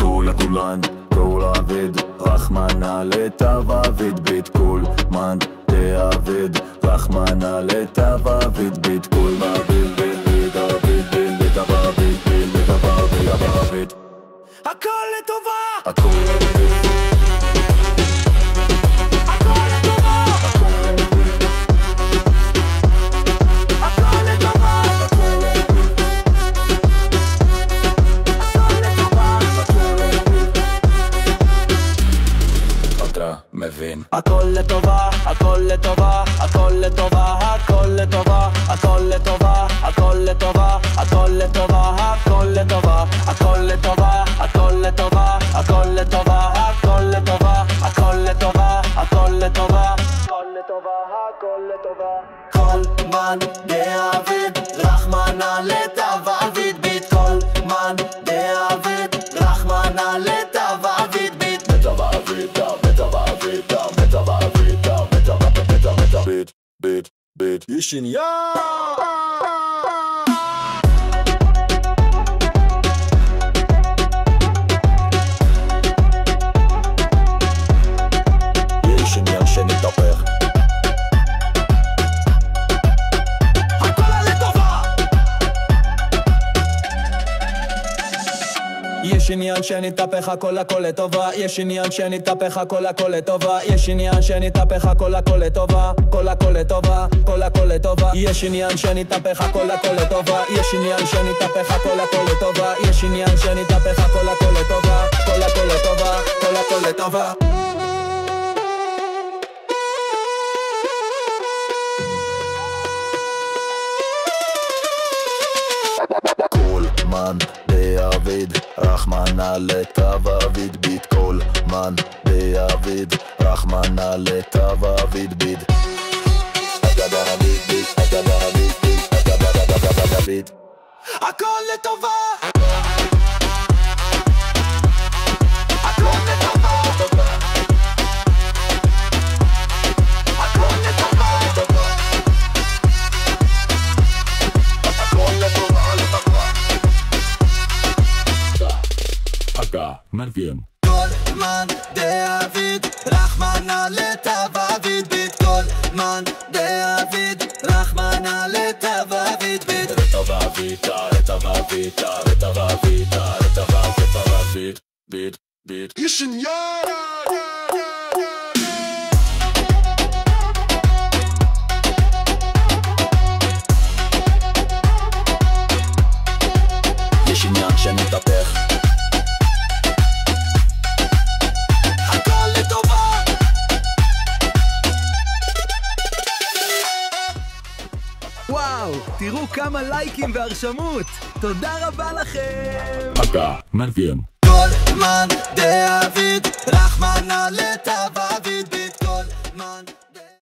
כולה כולן, כל עביד, רחמנה לטב עביד ביט כול מן תעביד, רחמנה לטב עביד ביט כול מעביד ביט עביד ביט לטב עביד ביט לטב עביד עביד הכל לטובה, הכל הכל לטובה, הכל לטובה, אתה מבין הכל לטובה, הכל לטובה, הכל לטובה, הכל לטובה, הכל לטובה, הכל לטובה, הכל לטובה, הכל לטובה, הכל לטובה, הכל לטובה, הכל לטובה, הכל לטובה, הכל לטובה, הכל לטובה, הכל לטובה, הכל לטובה. כל מן דעביד, רחמנה לטב עביד ביט, כל מן דעביד, רחמנה לטב עביד ביט, לטב עביד לטב עביד לטב עביד לטב ביט ביט ביט ישן יא יש עניין שנתהפך יש עניין שנתהפך הכל הכל לטובה, יש עניין שנתהפך הכל הכל לטובה, יש עניין שנתהפך הכל הכל לטובה, כל הכל לטובה, כל הכל לטובה, יש עניין שנתהפך הכל הכל לטובה, יש עניין שנתהפך הכל הכל לטובה, יש עניין שנתהפך הכל הכל לטובה, כל הכל לטובה, כל הכל לטובה. כל מן דעביד, רחמנה לטב עביד ביט כל מן דעביד, רחמנה לטב עביד ביט אגדה עביד ביט אגדה עביד ביט אגדה עביד הכל לטובה, הכל לטובה, הכל לטובה, הכל לטובה לטובה אגה מנביין כל מן דעביד, רחמנה לטב עביד ביט, כל מן דעביד, רחמנה לטב עביד ביט, לטב עביד לטב עביד לטב עביד לטב עביד ביט ביט ישן יא יש עניין שנתהפך הכל לטובה. וואו, תראו כמה לייקים והרשמות, תודה רבה לכם. אגה מנביין כל מן דעביד, רחמנה לטב עביד ביט